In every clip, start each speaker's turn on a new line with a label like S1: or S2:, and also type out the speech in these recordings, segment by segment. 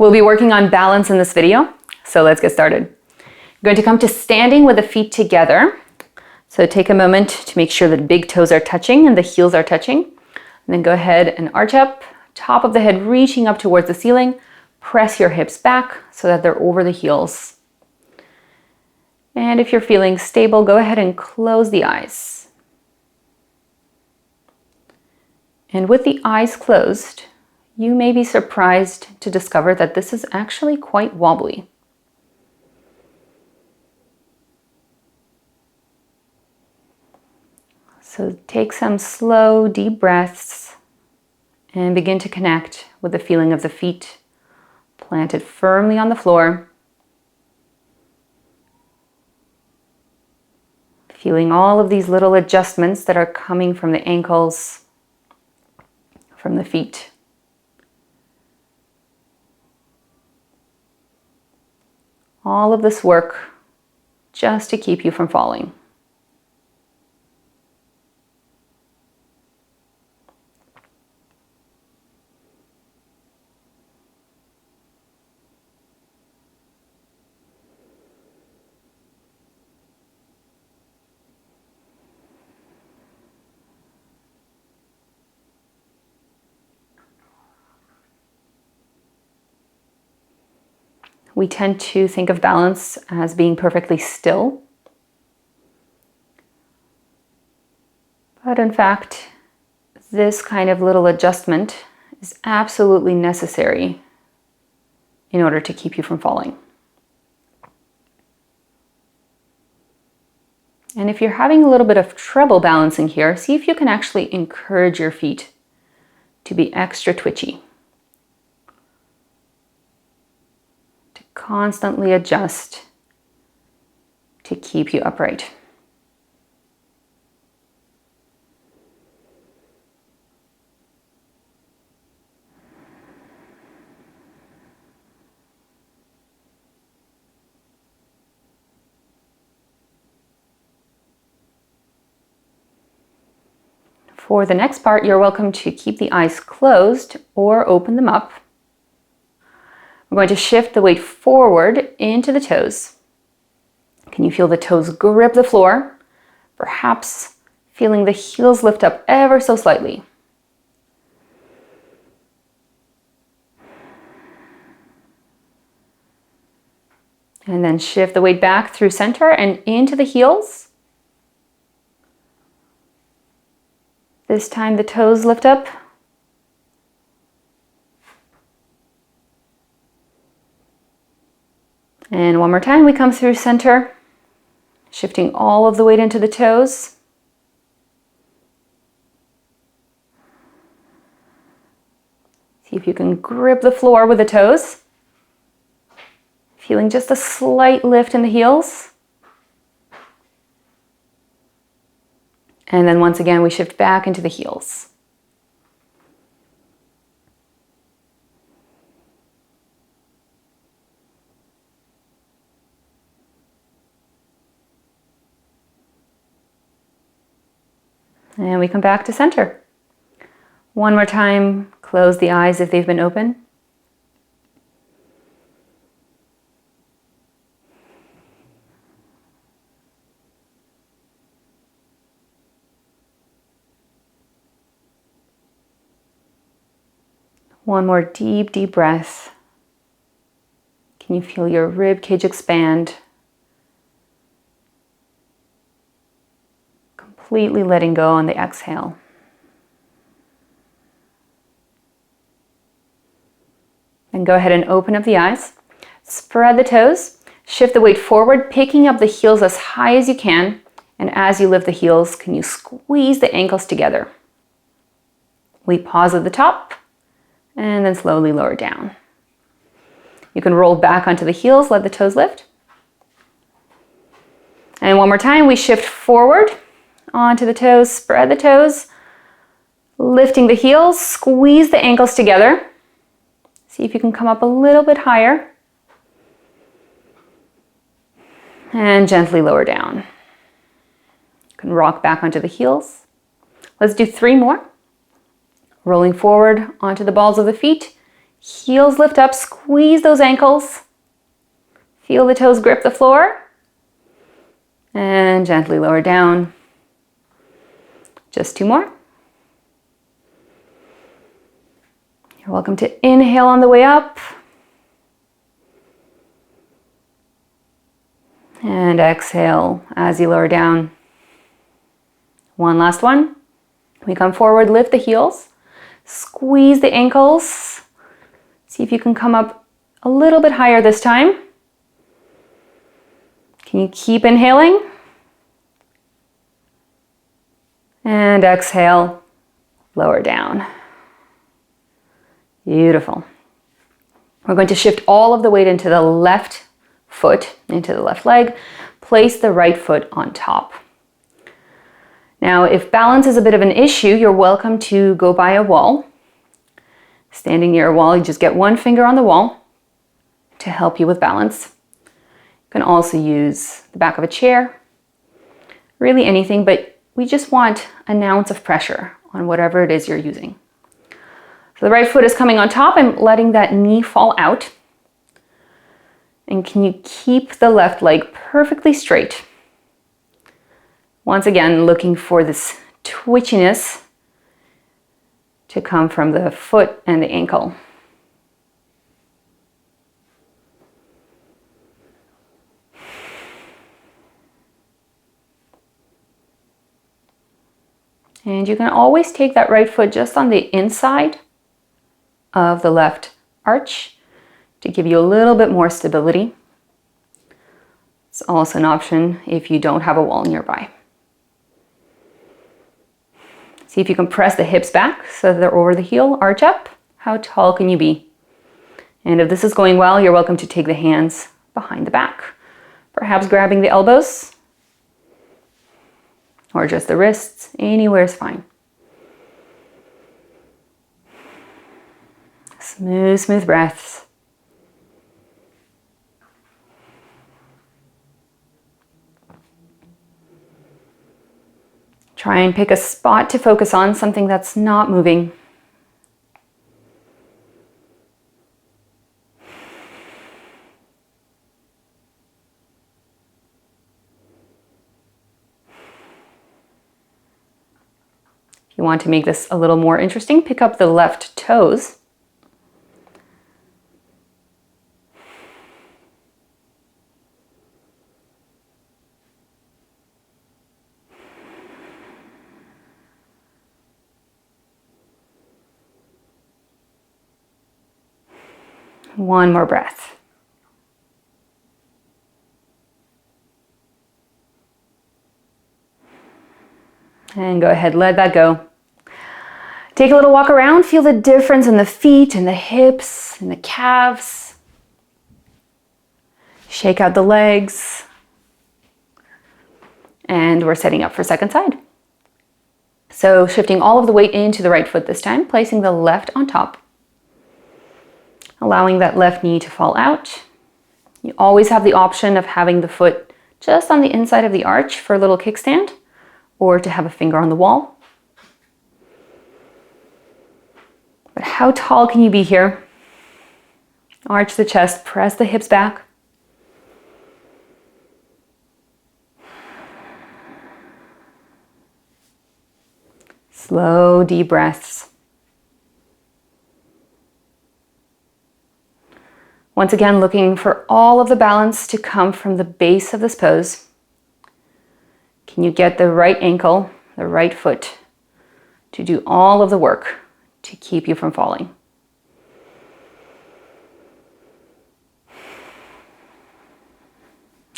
S1: We'll be working on balance in this video, so let's get started. You're going to come to standing with the feet together. So take a moment to make sure that big toes are touching and the heels are touching. And then go ahead and arch up, top of the head reaching up towards the ceiling. Press your hips back so that they're over the heels. And if you're feeling stable, go ahead and close the eyes. And with the eyes closed, you may be surprised to discover that this is actually quite wobbly. So take some slow, deep breaths and begin to connect with the feeling of the feet planted firmly on the floor. Feeling all of these little adjustments that are coming from the ankles, from the feet. All of this work just to keep you from falling. We tend to think of balance as being perfectly still. But in fact, this kind of little adjustment is absolutely necessary in order to keep you from falling. And if you're having a little bit of trouble balancing here, see if you can actually encourage your feet to be extra twitchy. Constantly adjust to keep you upright. For the next part, you're welcome to keep the eyes closed or open them up. We're going to shift the weight forward into the toes. Can you feel the toes grip the floor? Perhaps feeling the heels lift up ever so slightly. And then shift the weight back through center and into the heels. This time the toes lift up. And one more time, we come through center, shifting all of the weight into the toes. See if you can grip the floor with the toes. Feeling just a slight lift in the heels. And then once again, we shift back into the heels. And we come back to center. One more time, close the eyes if they've been open. One more deep, deep breath. Can you feel your rib cage expand? Completely letting go on the exhale. Then go ahead and open up the eyes. Spread the toes. Shift the weight forward, picking up the heels as high as you can. And as you lift the heels, can you squeeze the ankles together? We pause at the top and then slowly lower down. You can roll back onto the heels, let the toes lift. And one more time, we shift forward onto the toes, spread the toes, lifting the heels, squeeze the ankles together. See if you can come up a little bit higher. And gently lower down. You can rock back onto the heels. Let's do 3 more. Rolling forward onto the balls of the feet, Heels lift up, squeeze those ankles. Feel the toes grip the floor. And gently lower down. Just 2 more. You're welcome to inhale on the way up. And exhale as you lower down. One last one. We come forward, lift the heels. Squeeze the ankles. See if you can come up a little bit higher this time. Can you keep inhaling? And exhale, lower down. Beautiful. We're going to shift all of the weight into the left foot, into the left leg. Place the right foot on top. Now, if balance is a bit of an issue, you're welcome to go by a wall. Standing near a wall, you just get one finger on the wall to help you with balance. You can also use the back of a chair, really anything, but we just want an ounce of pressure on whatever it is you're using. So the right foot is coming on top. I'm letting that knee fall out. And can you keep the left leg perfectly straight? Once again, looking for this twitchiness to come from the foot and the ankle. And you can always take that right foot just on the inside of the left arch to give you a little bit more stability. It's also an option if you don't have a wall nearby. See if you can press the hips back so that they're over the heel, arch up. How tall can you be? And if this is going well, you're welcome to take the hands behind the back. Perhaps grabbing the elbows or just the wrists, anywhere is fine. Smooth, smooth breaths. Try and pick a spot to focus on, something that's not moving. If you want to make this a little more interesting, pick up the left toes. One more breath. And go ahead, let that go. Take a little walk around, feel the difference in the feet and the hips and the calves. Shake out the legs. And we're setting up for second side. So shifting all of the weight into the right foot this time, placing the left on top. Allowing that left knee to fall out. You always have the option of having the foot just on the inside of the arch for a little kickstand, or to have a finger on the wall. But how tall can you be here? Arch the chest, press the hips back. Slow, deep breaths. Once again, looking for all of the balance to come from the base of this pose. Can you get the right ankle, the right foot to do all of the work to keep you from falling?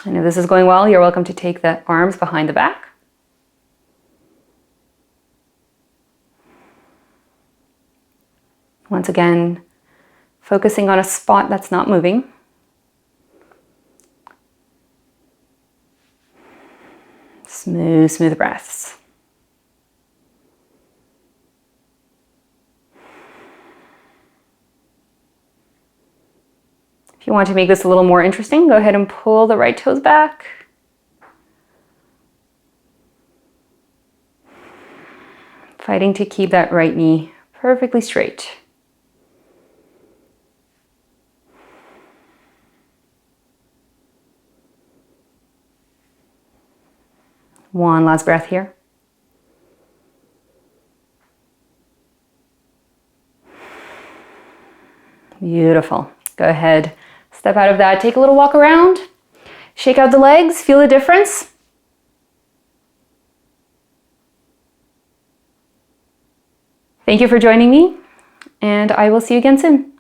S1: And if this is going well, you're welcome to take the arms behind the back. Once again, focusing on a spot that's not moving. Smooth, smooth breaths. If you want to make this a little more interesting, go ahead and pull the right toes back. Fighting to keep that right knee perfectly straight. One last breath here. Beautiful. Go ahead, step out of that, take a little walk around, shake out the legs, feel the difference. Thank you for joining me, and I will see you again soon.